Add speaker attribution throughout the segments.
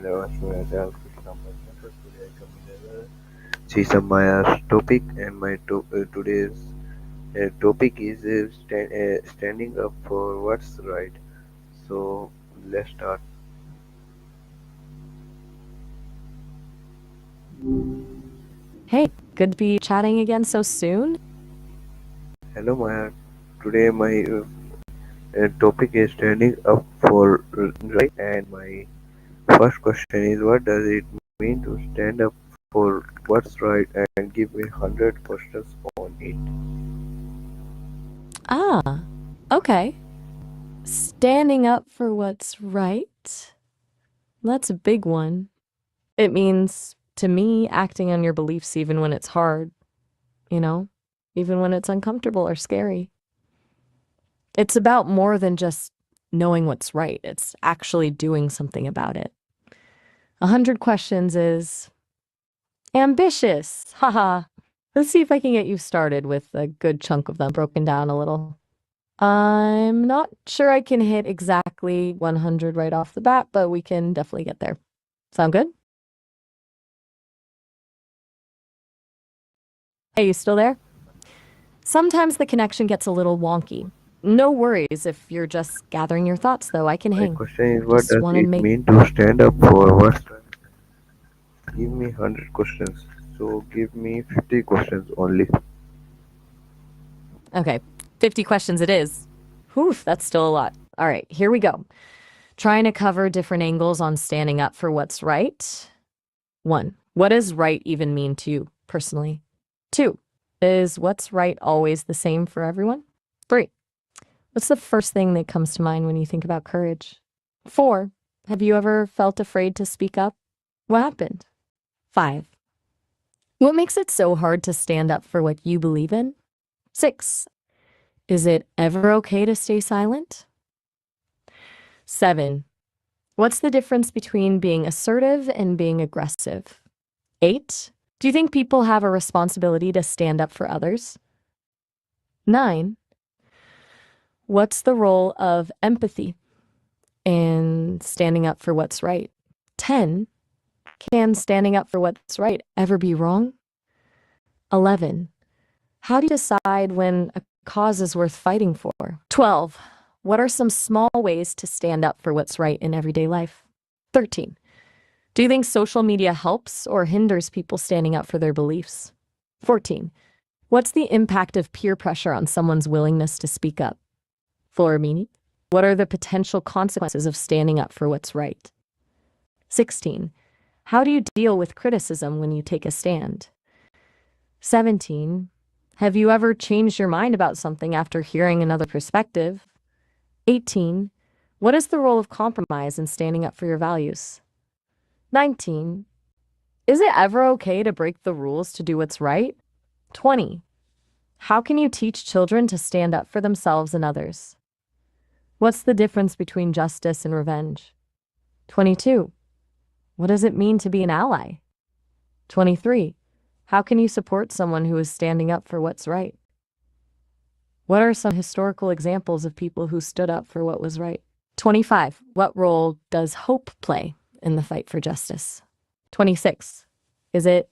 Speaker 1: and student and example campus. Today I come with another Sesame Maya's topic, and today's topic is standing up for what's right. So let's start.
Speaker 2: Hey, good to be chatting again so soon.
Speaker 1: Hello Maya. Today my topic is standing up for right, and my first question is what does it mean to stand up for what's right, and give me 100 questions on it.
Speaker 2: Ah, okay. Standing up for what's right. That's a big one. It means, to me, acting on your beliefs even when it's hard, you know, even when it's uncomfortable or scary. It's about more than just knowing what's right, it's actually doing something about it. 100 questions is ambitious. Haha. Let's see if I can get you started with a good chunk of them broken down a little. I'm not sure I can hit exactly 100 right off the bat, but we can definitely get there. Sound good? Hey, you still there? Sometimes the connection gets a little wonky. No worries if you're just gathering your thoughts, though. I can
Speaker 1: My
Speaker 2: hang.
Speaker 1: question is what
Speaker 2: Just
Speaker 1: does
Speaker 2: want to
Speaker 1: it
Speaker 2: make.
Speaker 1: mean to stand up for what's right? Give me 100 questions. So give me 50 questions only.
Speaker 2: Okay, 50 questions it is. Whew, that's still a lot. All right, here we go. Trying to cover different angles on standing up for what's right. One, what does right even mean to you personally? Two, is what's right always the same for everyone? Three, what's the first thing that comes to mind when you think about courage? Four, have you ever felt afraid to speak up? What happened? Five, what makes it so hard to stand up for what you believe in? Six, is it ever okay to stay silent? Seven, what's the difference between being assertive and being aggressive? Eight, do you think people have a responsibility to stand up for others? Nine, what's the role of empathy in standing up for what's right? 10, can standing up for what's right ever be wrong? 11, how do you decide when a cause is worth fighting for? 12, what are some small ways to stand up for what's right in everyday life? 13, do you think social media helps or hinders people standing up for their beliefs? 14, what's the impact of peer pressure on someone's willingness to speak up? Florimini, what are the potential consequences of standing up for what's right? 16, how do you deal with criticism when you take a stand? 17, have you ever changed your mind about something after hearing another perspective? 18, what is the role of compromise in standing up for your values? 19, is it ever okay to break the rules to do what's right? 20, how can you teach children to stand up for themselves and others? What's the difference between justice and revenge? 22, what does it mean to be an ally? 23, how can you support someone who is standing up for what's right? What are some historical examples of people who stood up for what was right? 25, what role does hope play in the fight for justice? 26, is it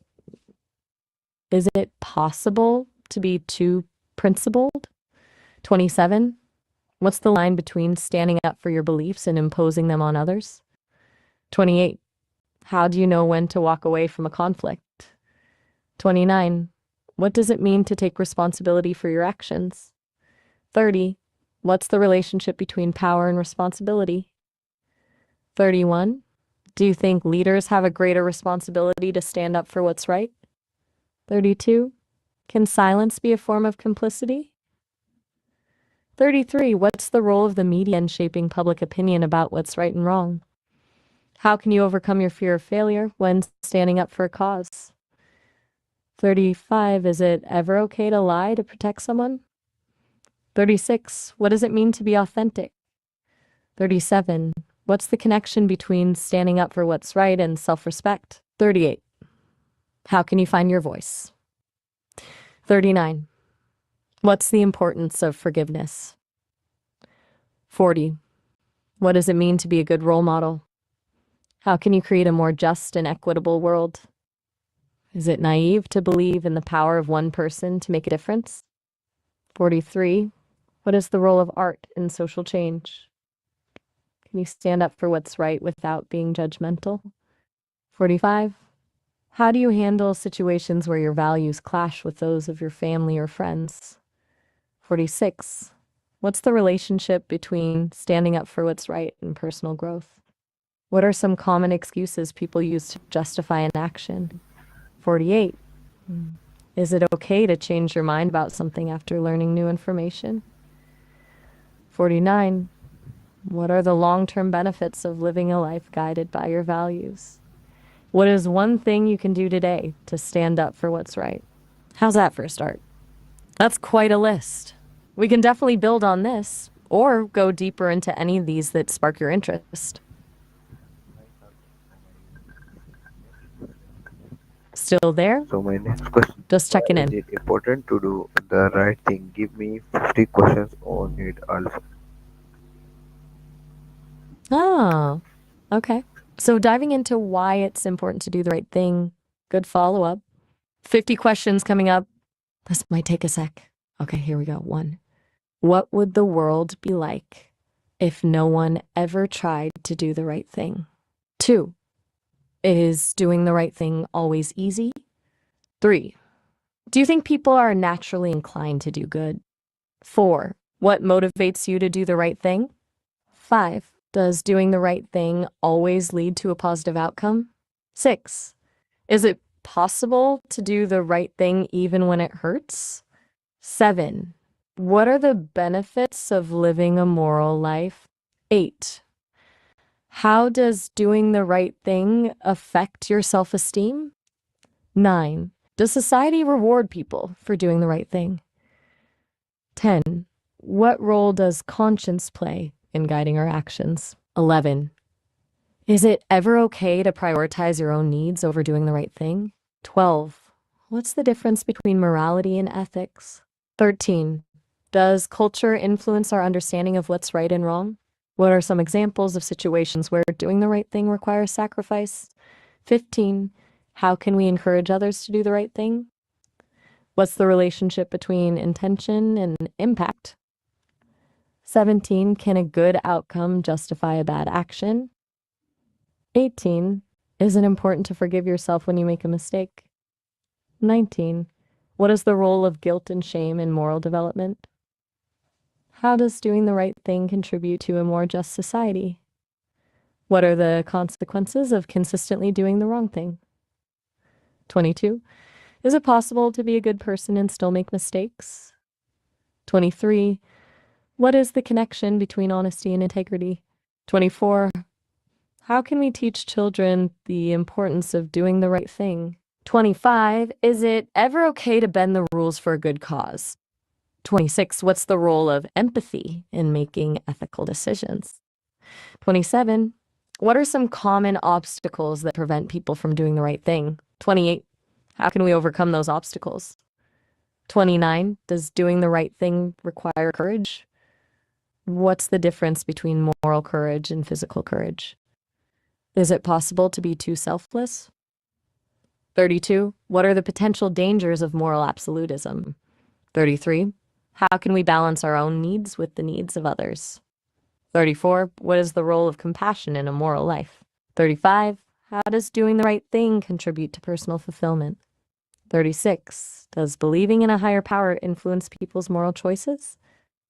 Speaker 2: is it possible to be too principled? 27, what's the line between standing up for your beliefs and imposing them on others? 28, how do you know when to walk away from a conflict? 29, what does it mean to take responsibility for your actions? 30, what's the relationship between power and responsibility? 31, do you think leaders have a greater responsibility to stand up for what's right? 32, can silence be a form of complicity? 33, what's the role of the media in shaping public opinion about what's right and wrong? How can you overcome your fear of failure when standing up for a cause? 35, is it ever okay to lie to protect someone? 36, what does it mean to be authentic? 37, what's the connection between standing up for what's right and self-respect? 38, how can you find your voice? 39, what's the importance of forgiveness? 40, what does it mean to be a good role model? How can you create a more just and equitable world? Is it naive to believe in the power of one person to make a difference? 43. What is the role of art in social change? Can you stand up for what's right without being judgmental? 45. How do you handle situations where your values clash with those of your family or friends? 46. What's the relationship between standing up for what's right and personal growth? What are some common excuses people use to justify an action? 48. Is it okay to change your mind about something after learning new information? 49. What are the long-term benefits of living a life guided by your values? What is one thing you can do today to stand up for what's right? How's that for a start? That's quite a list. We can definitely build on this or go deeper into any of these that spark your interest. Still there?
Speaker 1: So my next question,
Speaker 2: Just
Speaker 1: why
Speaker 2: checking
Speaker 1: is
Speaker 2: in.
Speaker 1: it important to do the right thing? Give me 50 questions on it also.
Speaker 2: Oh, okay. So diving into why it's important to do the right thing, good follow-up. 50 questions coming up. This might take a sec. Okay, here we go. 1. What would the world be like if no one ever tried to do the right thing? 2. Is doing the right thing always easy? 3. Do you think people are naturally inclined to do good? 4. What motivates you to do the right thing? 5. Does doing the right thing always lead to a positive outcome? 6. Is it possible to do the right thing even when it hurts? 7. What are the benefits of living a moral life? 8. How does doing the right thing affect your self-esteem? 9. Does society reward people for doing the right thing? 10. What role does conscience play in guiding our actions? 11. Is it ever okay to prioritize your own needs over doing the right thing? 12. What's the difference between morality and ethics? 13. Does culture influence our understanding of what's right and wrong? What are some examples of situations where doing the right thing requires sacrifice? 15. How can we encourage others to do the right thing? What's the relationship between intention and impact? 17. Can a good outcome justify a bad action? 18. Is it important to forgive yourself when you make a mistake? 19. What is the role of guilt and shame in moral development? How does doing the right thing contribute to a more just society? What are the consequences of consistently doing the wrong thing? 22. Is it possible to be a good person and still make mistakes? 23. What is the connection between honesty and integrity? 24. How can we teach children the importance of doing the right thing? 25. Is it ever okay to bend the rules for a good cause? 26. What's the role of empathy in making ethical decisions? 27. What are some common obstacles that prevent people from doing the right thing? 28. How can we overcome those obstacles? 29. Does doing the right thing require courage? What's the difference between moral courage and physical courage? Is it possible to be too selfless? 32. What are the potential dangers of moral absolutism? 33. How can we balance our own needs with the needs of others? 34. What is the role of compassion in a moral life? 35. How does doing the right thing contribute to personal fulfillment? 36. Does believing in a higher power influence people's moral choices?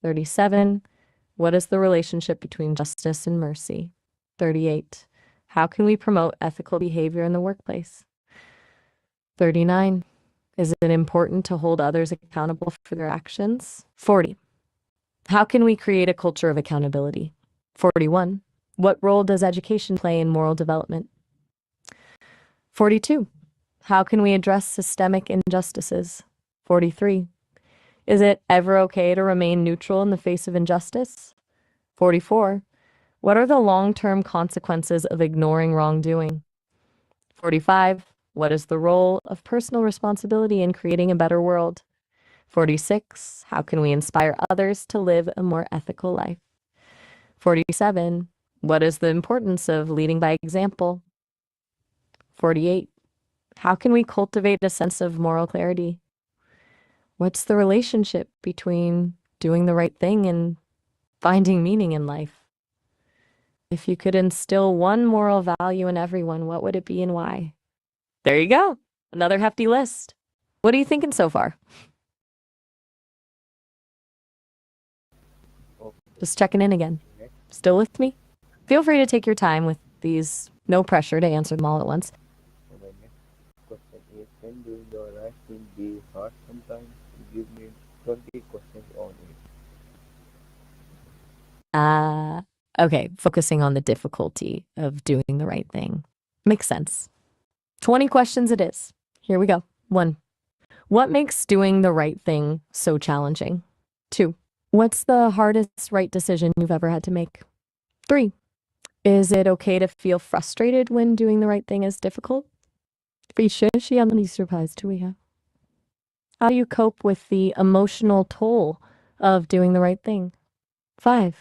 Speaker 2: 37. What is the relationship between justice and mercy? 38. How can we promote ethical behavior in the workplace? 39. Is it important to hold others accountable for their actions? 40. How can we create a culture of accountability? 41. What role does education play in moral development? 42. How can we address systemic injustices? 43. Is it ever okay to remain neutral in the face of injustice? 44. What are the long-term consequences of ignoring wrongdoing? 45. What is the role of personal responsibility in creating a better world? 46. How can we inspire others to live a more ethical life? 47. What is the importance of leading by example? 48. How can we cultivate a sense of moral clarity? What's the relationship between doing the right thing and finding meaning in life? If you could instill one moral value in everyone, what would it be and why? There you go. Another hefty list. What are you thinking so far?
Speaker 1: Okay,
Speaker 2: Just checking in again.
Speaker 1: next.
Speaker 2: Still with me? Feel free to take your time with these. No pressure to answer them all at once.
Speaker 1: So my next question is, can doing the right thing be hard sometimes? Give me 20 questions on it.
Speaker 2: Uh, okay, focusing on the difficulty of doing the right thing. Makes sense. 20 questions it is. Here we go. 1. What makes doing the right thing so challenging? 2. What's the hardest right decision you've ever had to make? 3. Is it okay to feel frustrated when doing the right thing is difficult? How do you cope with the emotional toll of doing the right thing? 5.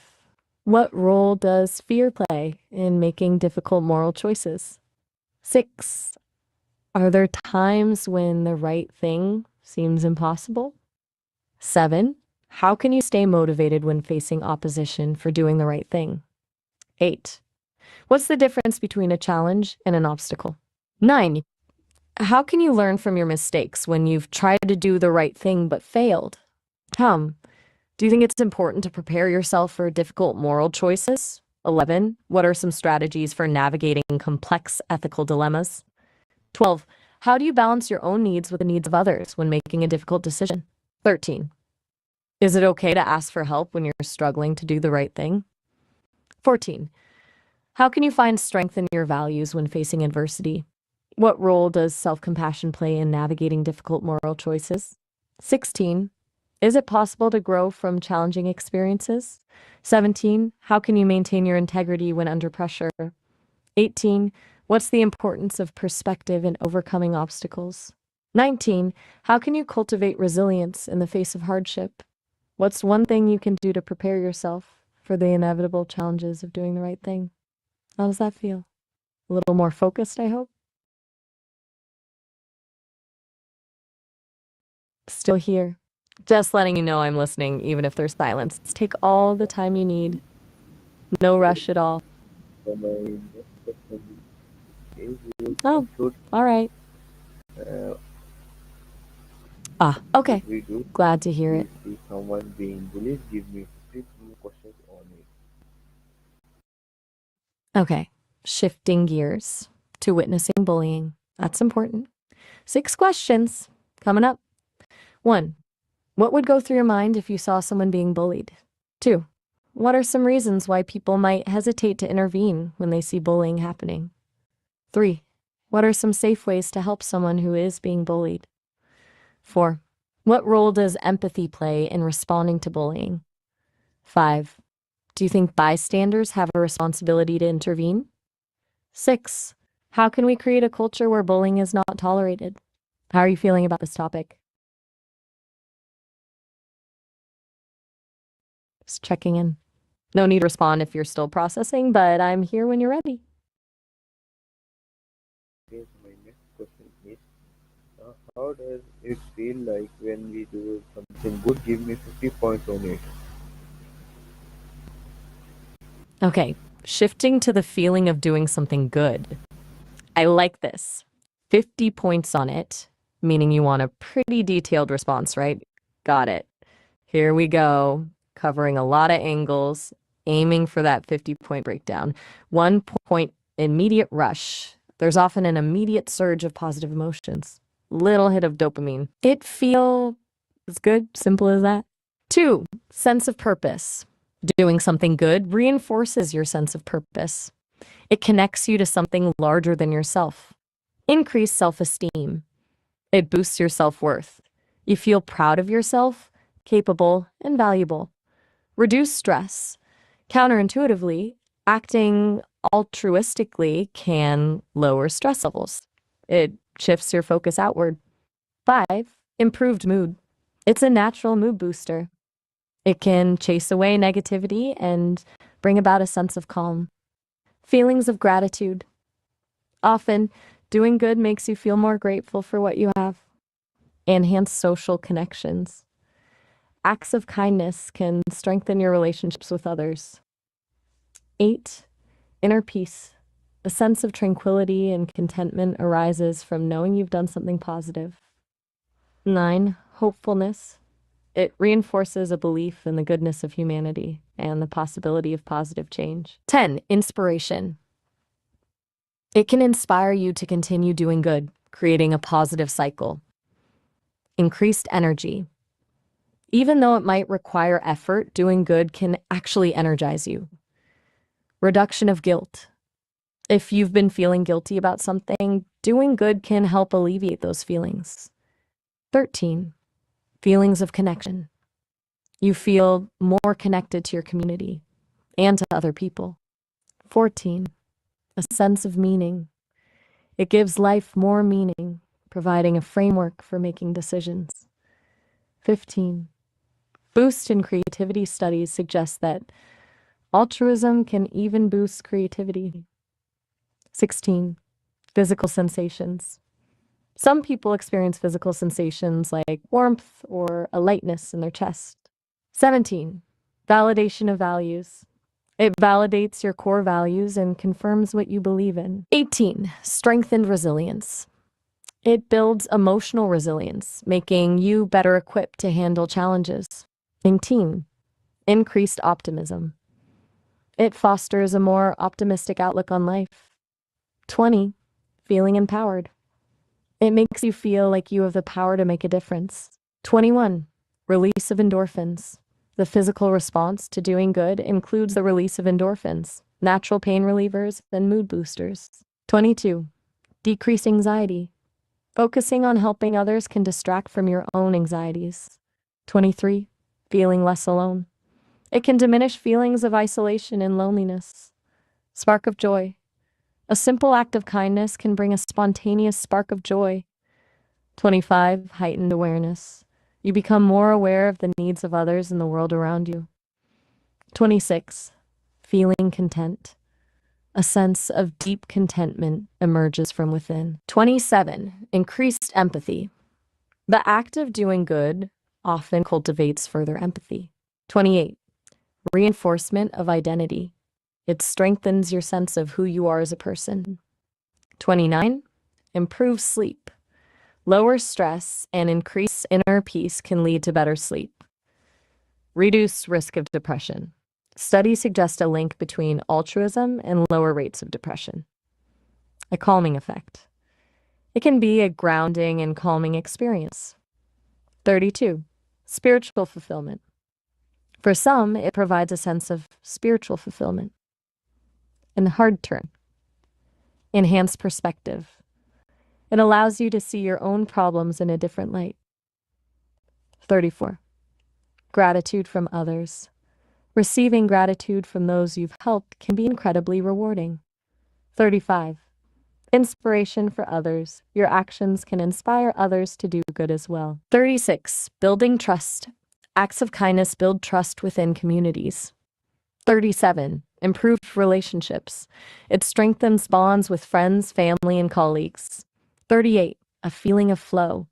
Speaker 2: What role does fear play in making difficult moral choices? 6. Are there times when the right thing seems impossible? 7. How can you stay motivated when facing opposition for doing the right thing? 8. What's the difference between a challenge and an obstacle? 9. How can you learn from your mistakes when you've tried to do the right thing but failed? 10. Do you think it's important to prepare yourself for difficult moral choices? 11. What are some strategies for navigating complex ethical dilemmas? 12. How do you balance your own needs with the needs of others when making a difficult decision? 13. Is it okay to ask for help when you're struggling to do the right thing? 14. How can you find strength in your values when facing adversity? What role does self-compassion play in navigating difficult moral choices? 16. Is it possible to grow from challenging experiences? 17. How can you maintain your integrity when under pressure? 18. What's the importance of perspective in overcoming obstacles? 19. How can you cultivate resilience in the face of hardship? What's one thing you can do to prepare yourself for the inevitable challenges of doing the right thing? How does that feel? A little more focused, I hope? Still here. Just letting you know I'm listening, even if there's silence. Take all the time you need. No rush at all.
Speaker 1: So my next question is, what
Speaker 2: Oh,
Speaker 1: should
Speaker 2: all right.
Speaker 1: uh, should
Speaker 2: Okay.
Speaker 1: we do
Speaker 2: Glad to hear
Speaker 1: we
Speaker 2: it.
Speaker 1: see someone being bullied? Give me 50 questions on it.
Speaker 2: Okay. Shifting gears to witnessing bullying. That's important. 6 questions coming up. 1. What would go through your mind if you saw someone being bullied? 2. What are some reasons why people might hesitate to intervene when they see bullying happening? 3. What are some safe ways to help someone who is being bullied? 4. What role does empathy play in responding to bullying? 5. Do you think bystanders have a responsibility to intervene? 6. How can we create a culture where bullying is not tolerated? How are you feeling about this topic? Just checking in. No need to respond if you're still processing, but I'm here when you're ready.
Speaker 1: Okay, so my next question is, how does it feel like when we do something good? Give me 50 points on it.
Speaker 2: Okay, shifting to the feeling of doing something good. I like this. 50 points on it, meaning you want a pretty detailed response, right? Got it. Here we go. Covering a lot of angles, aiming for that 50-point breakdown. 1 point immediate rush. There's often an immediate surge of positive emotions. Little hit of dopamine. It feels good, simple as that. 2, sense of purpose. Doing something good reinforces your sense of purpose. It connects you to something larger than yourself. Increase self-esteem. It boosts your self-worth. You feel proud of yourself, capable, and valuable. Reduce stress. Counterintuitively, acting altruistically can lower stress levels. It shifts your focus outward. 5, improved mood. It's a natural mood booster. It can chase away negativity and bring about a sense of calm. Feelings of gratitude. Often, Doing good makes you feel more grateful for what you have. Enhance social connections. Acts of kindness can strengthen your relationships with others. 8. Inner peace. A sense of tranquility and contentment arises from knowing you've done something positive. 9. Hopefulness. It reinforces a belief in the goodness of humanity and the possibility of positive change. 10. Inspiration. It can inspire you to continue doing good, creating a positive cycle. Increased energy. Even though it might require effort, doing good can actually energize you. Reduction of guilt. If you've been feeling guilty about something, doing good can help alleviate those feelings. 13. Feelings of connection. You feel more connected to your community and to other people. 14. A sense of meaning. It gives life more meaning, providing a framework for making decisions. 15. Boost in creativity studies suggest that altruism can even boost creativity. 16. Physical sensations. Some people experience physical sensations like warmth or a lightness in their chest. 17. Validation of values. It validates your core values and confirms what you believe in. 18. Strengthened resilience. It builds emotional resilience, making you better equipped to handle challenges. 19. Increased optimism. It fosters a more optimistic outlook on life. 20. Feeling empowered. It makes you feel like you have the power to make a difference. 21. Release of endorphins. The physical response to doing good includes the release of endorphins, natural pain relievers, and mood boosters. 22. Decreased anxiety. Focusing on helping others can distract from your own anxieties. 23. Feeling less alone. It can diminish feelings of isolation and loneliness. Spark of joy. A simple act of kindness can bring a spontaneous spark of joy. 25. Heightened awareness. You become more aware of the needs of others in the world around you. 26. Feeling content. A sense of deep contentment emerges from within. 27. Increased empathy. The act of doing good often cultivates further empathy. 28. Reinforcement of identity. It strengthens your sense of who you are as a person. 29. Improves sleep. Lower stress and increased inner peace can lead to better sleep. Reduce risk of depression. Studies suggest a link between altruism and lower rates of depression. A calming effect. It can be a grounding and calming experience. 32. Spiritual fulfillment. For some, it provides a sense of spiritual fulfillment. And the hard turn. Enhanced perspective. It allows you to see your own problems in a different light. 34. Gratitude from others. Receiving gratitude from those you've helped can be incredibly rewarding. 35. Inspiration for others. Your actions can inspire others to do good as well. 36. Building trust. Acts of kindness build trust within communities. 37. Improved relationships. It strengthens bonds with friends, family, and colleagues. 38. A feeling of flow.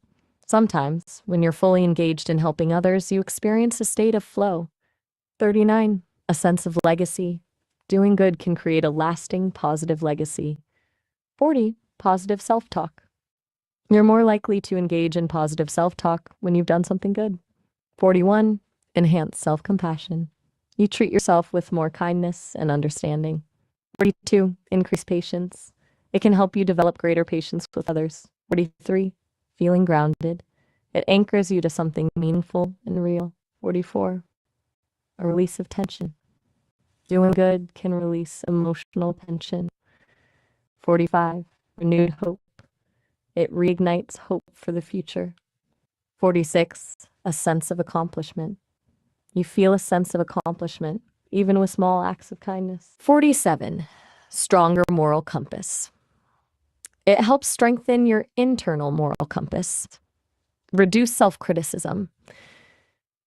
Speaker 2: Sometimes, when you're fully engaged in helping others, you experience a state of flow. 39. A sense of legacy. Doing good can create a lasting, positive legacy. 40. Positive self-talk. You're more likely to engage in positive self-talk when you've done something good. 41. Enhanced self-compassion. You treat yourself with more kindness and understanding. 42. Increased patience. It can help you develop greater patience with others. 43. Feeling grounded. It anchors you to something meaningful and real. 44. A release of tension. Doing good can release emotional tension. 45. Renewed hope. It reignites hope for the future. 46. A sense of accomplishment. You feel a sense of accomplishment, even with small acts of kindness. 47. Stronger moral compass. It helps strengthen your internal moral compass. Reduce self-criticism.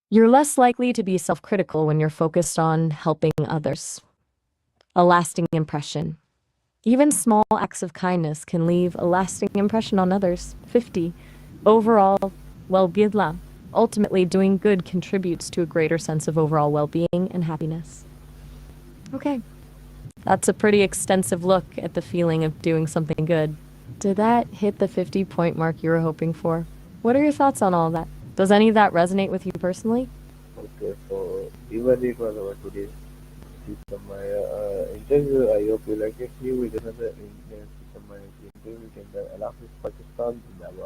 Speaker 2: You're less likely to be self-critical when you're focused on helping others. A lasting impression. Even small acts of kindness can leave a lasting impression on others. 50. Overall well-being. Ultimately, doing good contributes to a greater sense of overall well-being and happiness. Okay, that's a pretty extensive look at the feeling of doing something good. Did that hit the 50-point mark you were hoping for? What are your thoughts on all that? Does any of that resonate with you personally?
Speaker 1: Okay, so even it was our today's Sesame Maya interview. I hope you like it. See you with another Indian Sesame Maya interview in the Alafis, Pakistan, Zindabad.